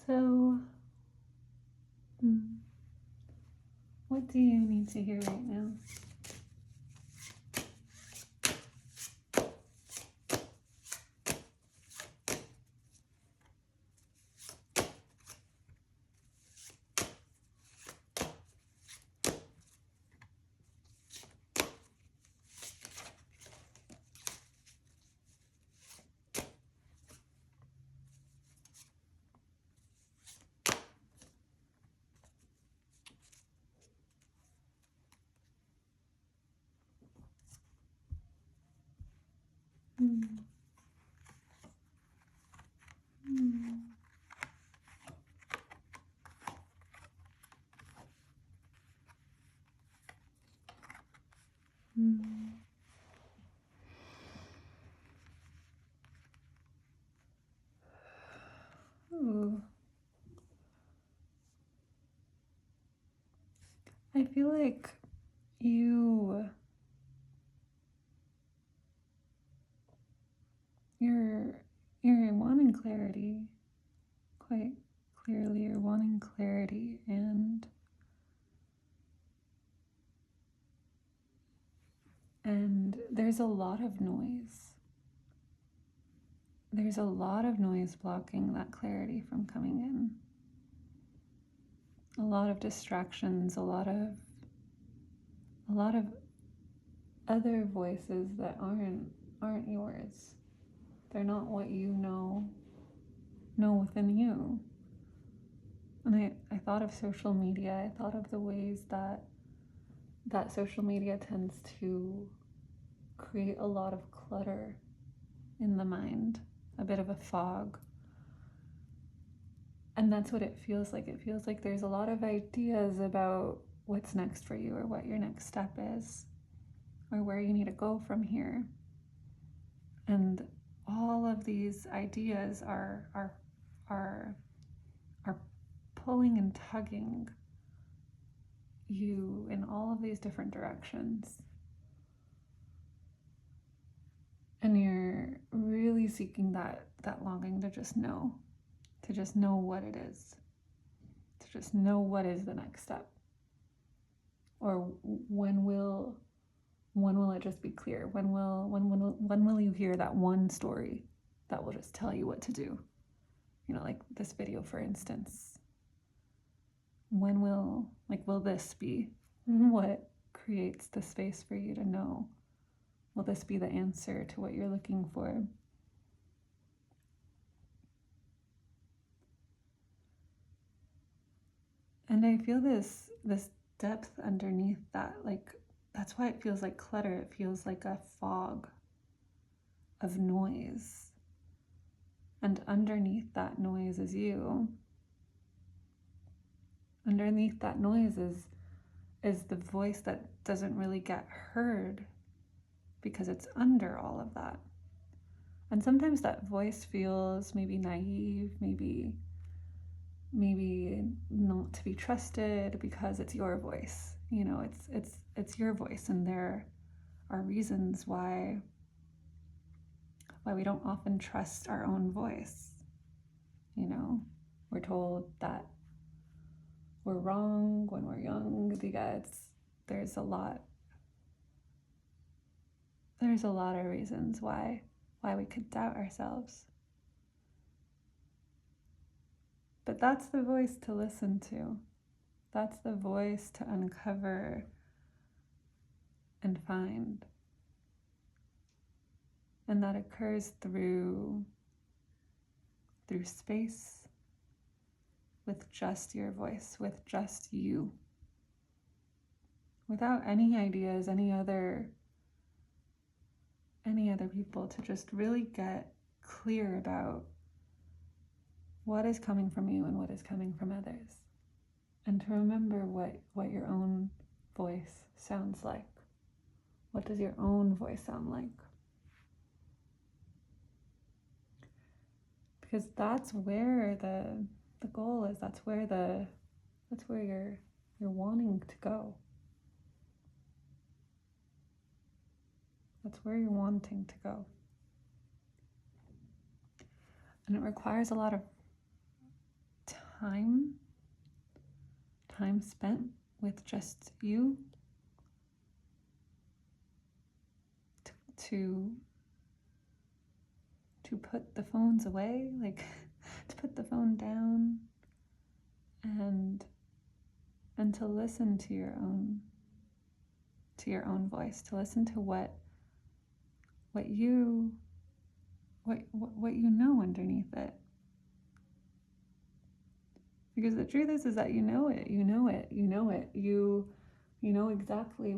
So, what do you need to hear right now? Hmm. Hmm. Hmm. Ooh. I feel like you you're you're wanting clarity, quite clearly you're wanting clarity, and there's a lot of noise. There's a lot of noise blocking that clarity from coming in. A lot of distractions, a lot of other voices that aren't yours. They're not what you know within you. And I thought of social media. I thought of the ways that social media tends to create a lot of clutter in the mind, a bit of a fog. And that's what it feels like. It feels like there's a lot of ideas about what's next for you, or what your next step is, or where you need to go from here. And all of these ideas are pulling and tugging you in all of these different directions. And you're really seeking that longing to just know what it is, to just know what is the next step, or when will it just be clear? When will you hear that one story that will just tell you what to do? You know, like this video, for instance. When will this be what creates the space for you to know? Will this be the answer to what you're looking for? And I feel this depth underneath that, like, that's why it feels like clutter. It feels like a fog of noise. And underneath that noise is you. Underneath that noise is the voice that doesn't really get heard because it's under all of that. And sometimes that voice feels maybe naive, maybe not to be trusted because it's your voice. You know, it's your voice, and there are reasons why we don't often trust our own voice. You know, we're told that we're wrong when we're young because there's a lot of reasons why we could doubt ourselves. But that's the voice to listen to. That's the voice to uncover and find. And that occurs through space, with just your voice, with just you. Without any ideas, any other people, to just really get clear about what is coming from you and what is coming from others. And to remember what your own voice sounds like. What does your own voice sound like? Because that's where the goal is. That's where you're wanting to go. That's where you're wanting to go. And it requires a lot of time spent with just you, to put the phones away, like to put the phone down, and to listen to your own voice, to listen to what you know underneath it. Because the truth is that you know exactly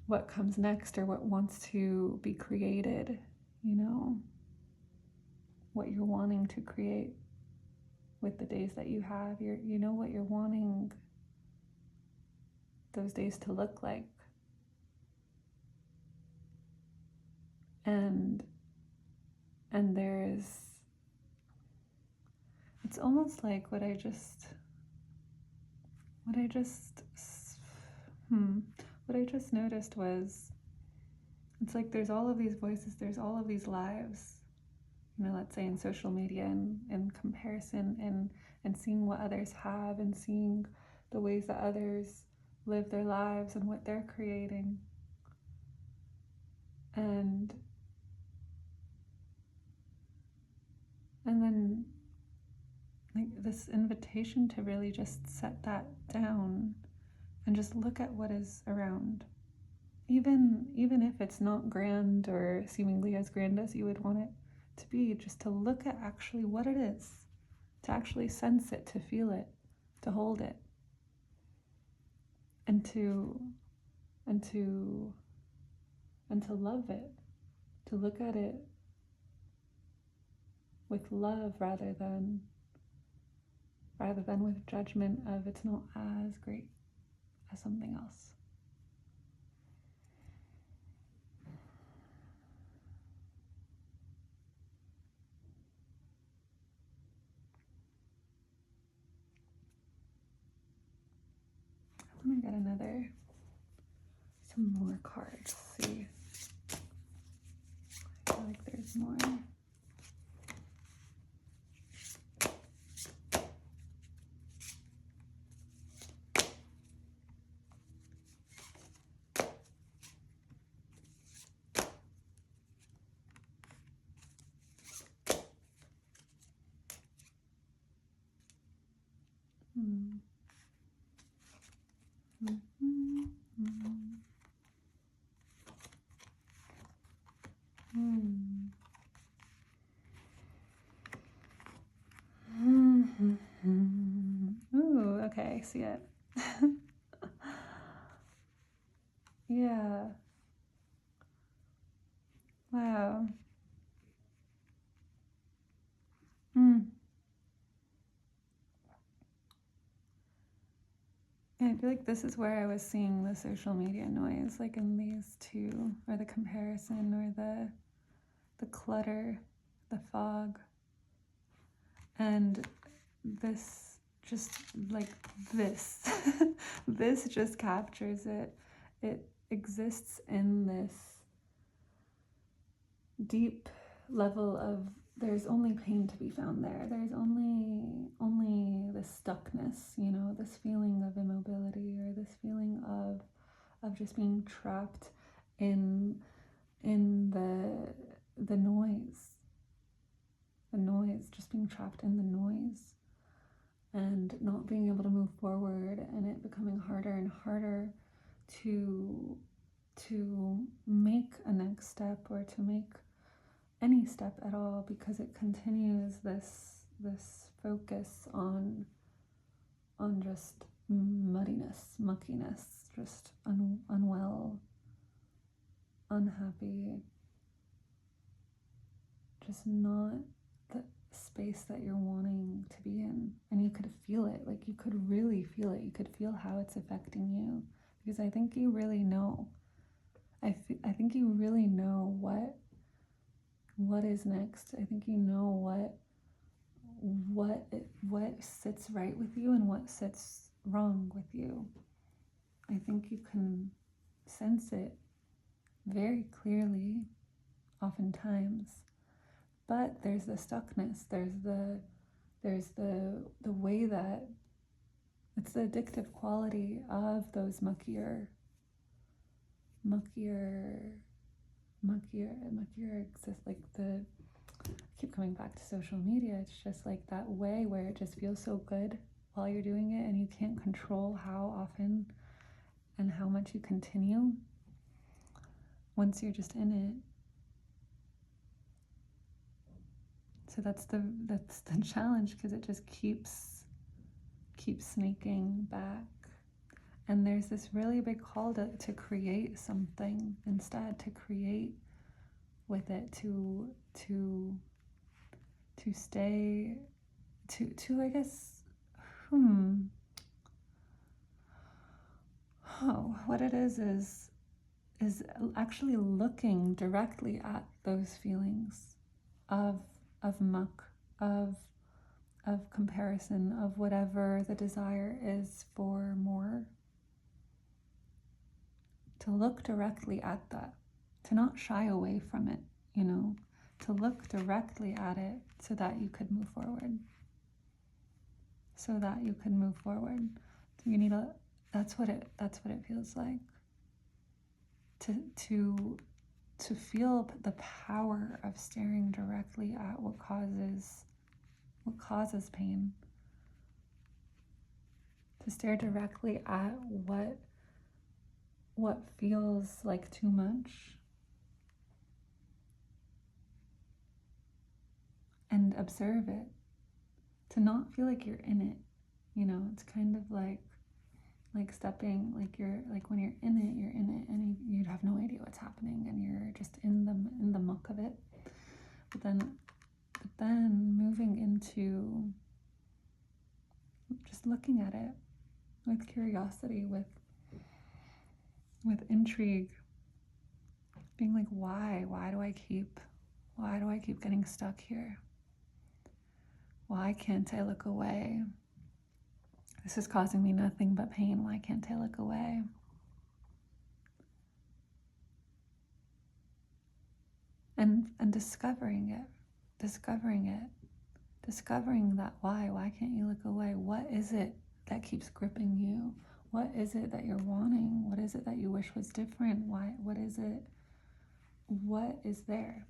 what comes next, or what wants to be created, what you're wanting to create with the days that you have. You know what you're wanting those days to look like. And there's, it's almost like what I just noticed was, it's like there's all of these voices, there's all of these lives, let's say in social media, and comparison, and seeing what others have, and seeing the ways that others live their lives and what they're creating. And then, like, this invitation to really just set that down and just look at what is around, even if it's not grand or seemingly as grand as you would want it to be, just to look at actually what it is, to actually sense it, to feel it, to hold it, and to love it, to look at it with love rather than with judgment of it's not as great as something else. I'm gonna get some more cards. See, I feel like there's more. Ooh, okay, I see it. Yeah. Wow. Yeah, I feel like this is where I was seeing the social media noise, like in these two, or the comparison, or the clutter, the fog. And this just, like, this this just captures it. It exists in this deep level of, there's only pain to be found there. There's only this stuckness, this feeling of immobility, or this feeling of just being trapped in the noise. The noise, just being trapped in the noise, and not being able to move forward, and it becoming harder and harder to make a next step, or to make any step at all, because it continues this focus on just muddiness, muckiness, just unwell, unhappy, just not the space that you're wanting to be in. And you could feel it, like you could really feel it. You could feel how it's affecting you, because I think you really know. I think you really know what is next. I think you know what sits right with you and what sits wrong with you. I think you can sense it very clearly, oftentimes, but there's the stuckness, there's the way that it's the addictive quality of those muckier exist, like the, I keep coming back to social media. It's just like that way where it just feels so good while you're doing it, and you can't control how often and how much you continue once you're just in it. So that's the challenge, because it just keeps sneaking back. And there's this really big call to create something instead, to create with it, to stay, to I guess, what it is actually looking directly at those feelings of muck, of comparison, of whatever the desire is for more. To look directly at that, to not shy away from it, to look directly at it so that you could move forward. You need that's what it feels like. To feel the power of staring directly at what causes pain. To stare directly at what feels like too much, and observe it. To not feel like you're in it. It's kind of like stepping, like when you're in it, and you'd have no idea what's happening, and you're just in the muck of it. But then moving into just looking at it with curiosity, with intrigue, being like, why do I keep getting stuck here? Why can't I look away? This is causing me nothing but pain. Why can't I look away? And discovering that why can't you look away? What is it that keeps gripping you? What is it that you're wanting? What is it that you wish was different? What is it? What is there?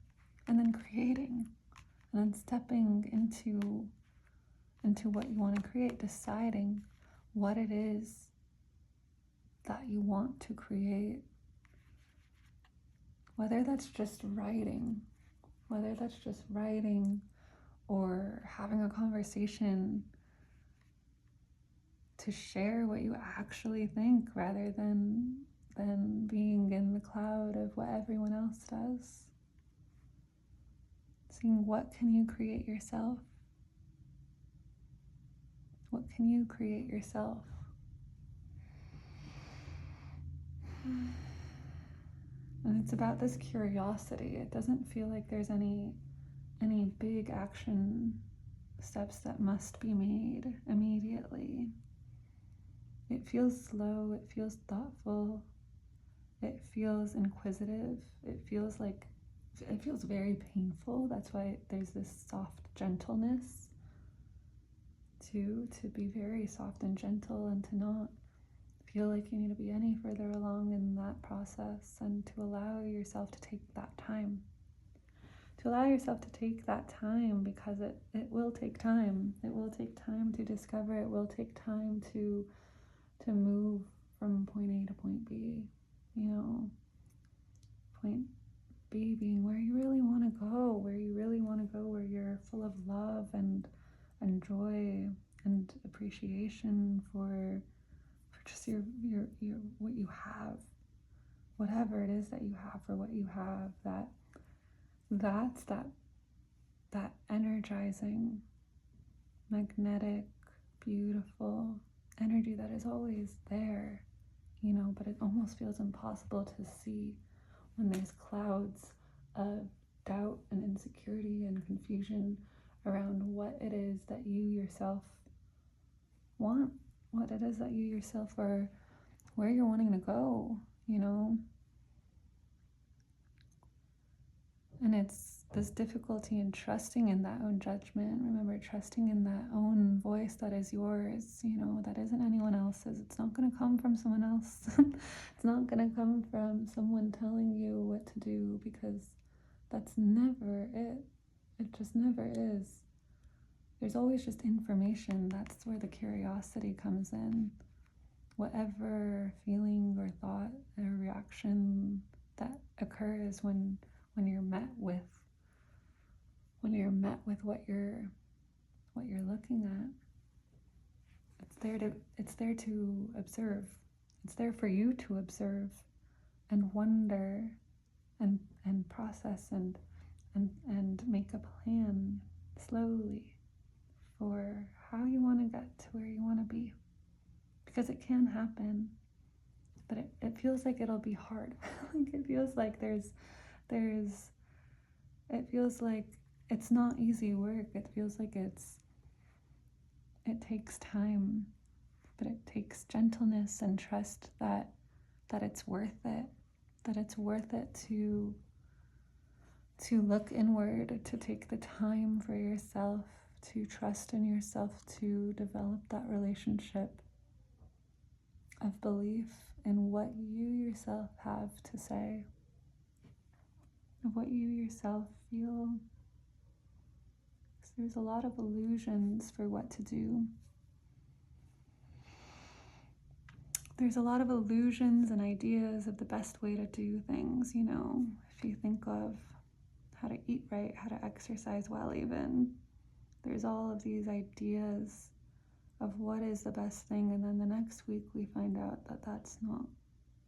And then creating, and then stepping into what you want to create, deciding what it is that you want to create. Whether that's just writing, or having a conversation to share what you actually think, rather than being in the cloud of what everyone else does. Seeing, what can you create yourself? What can you create yourself? And it's about this curiosity. It doesn't feel like there's any big action steps that must be made immediately. It feels slow, it feels thoughtful, it feels inquisitive, it feels very painful. That's why there's this soft gentleness to be very soft and gentle, and to not feel like you need to be any further along in that process, and to allow yourself to take that time. Because it will take time. It will take time to discover. It will take time to move from point A to point B. Point B being where you really want to go, where you're full of love and joy and appreciation for just your what you have, whatever it is that you have, for what you have. That's that energizing, magnetic, beautiful energy that is always there, but it almost feels impossible to see when there's clouds of doubt and insecurity and confusion around what it is that you yourself want, what it is that you yourself are, where you're wanting to go, And this difficulty in trusting in that own judgment. Remember, trusting in that own voice that is yours, that isn't anyone else's. It's not going to come from someone else. It's not going to come from someone telling you what to do, because that's never it. It just never is. There's always just information. That's where the curiosity comes in. Whatever feeling or thought or reaction that occurs when you're met with what you're looking at, it's there to observe. It's there for you to observe and wonder and process and make a plan slowly for how you want to get to where you want to be. Because it can happen, but it feels like it'll be hard. Like it feels like it feels like it's not easy work. It feels like it takes time, but it takes gentleness and trust that it's worth it, that it's worth it to look inward, to take the time for yourself, to trust in yourself, to develop that relationship of belief in what you yourself have to say, of what you yourself feel. So there's a lot of illusions for what to do. There's a lot of illusions and ideas of the best way to do things, if you think of how to eat right, how to exercise well even. There's all of these ideas of what is the best thing, and then the next week we find out that that's not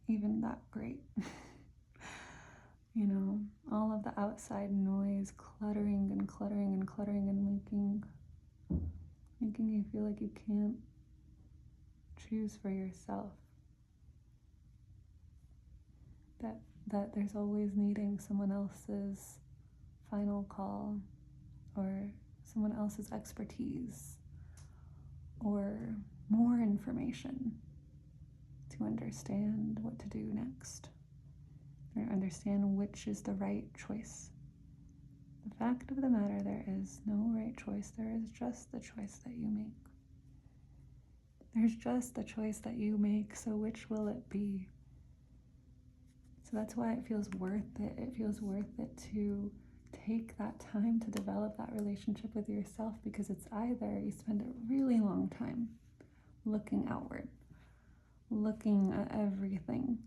even that great. All of the outside noise cluttering and cluttering and cluttering and making you feel like you can't choose for yourself. That there's always needing someone else's final call, or someone else's expertise, or more information to understand what to do next, or understand which is the right choice. The fact of the matter, there is no right choice. There is just the choice that you make. There's just the choice that you make, so which will it be? So that's why it feels worth it. It feels worth it to take that time to develop that relationship with yourself, because it's either you spend a really long time looking outward, looking at everything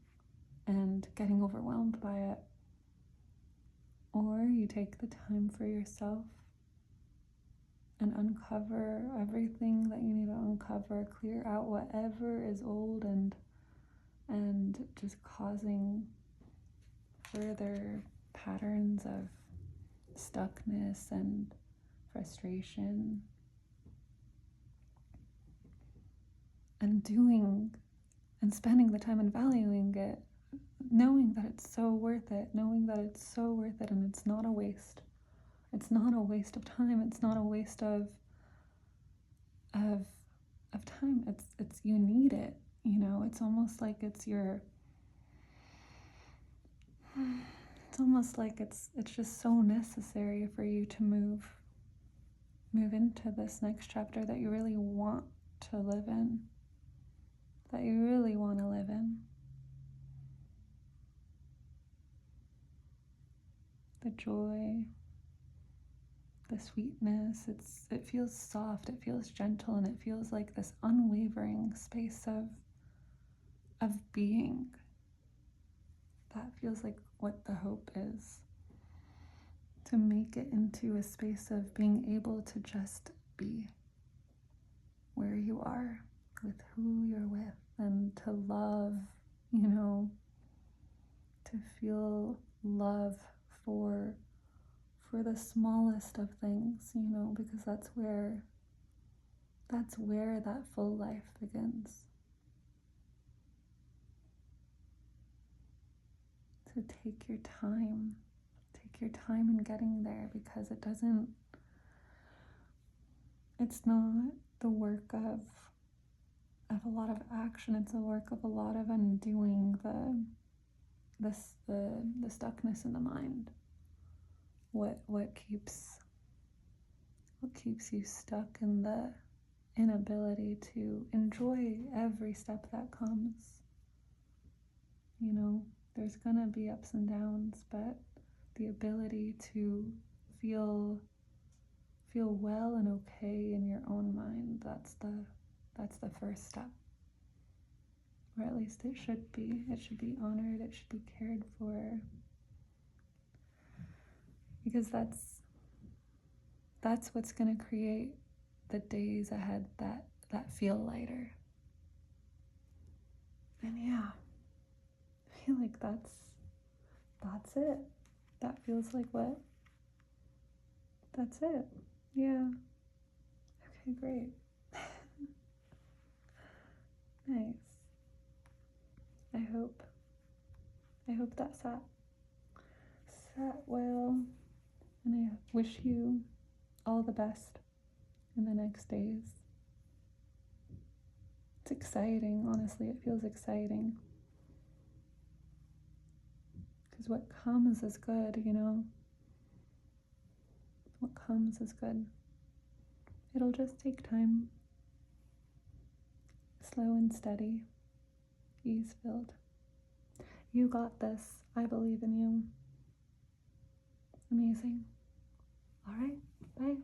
and getting overwhelmed by it, or you take the time for yourself and uncover everything that you need to uncover, clear out whatever is old and just causing further patterns of stuckness and frustration, and doing and spending the time and valuing it, knowing that it's so worth it, and it's not a waste. It's not a waste of time. It's not a waste of time. It's you need it. It's almost like it's just so necessary for you to move into this next chapter that you really want to live in, that you really want to live in. The joy, the sweetness, it feels soft, it feels gentle, and it feels like this unwavering space of being. That feels like what the hope is. To make it into a space of being able to just be where you are, with who you're with, and to love, to feel love for the smallest of things, because that's where that full life begins. So take your time in getting there, because it's not the work of a lot of action. It's a work of a lot of undoing the stuckness in the mind. What keeps you stuck in the inability to enjoy every step that comes. You know, there's gonna be ups and downs, but the ability to feel feel well and okay in your own mind, that's the first step. Or at least it should be. It should be honored, it should be cared for. Because that's what's gonna create the days ahead that feel lighter. And yeah, I feel like that's it. That feels like what? That's it. Yeah. Okay, great. Nice. I hope that sat well, and I wish you all the best in the next days. It's exciting, honestly. It feels exciting. Because what comes is good, you know? What comes is good. It'll just take time. Slow and steady. Ease filled. You got this. I believe in you. Amazing. All right. Bye.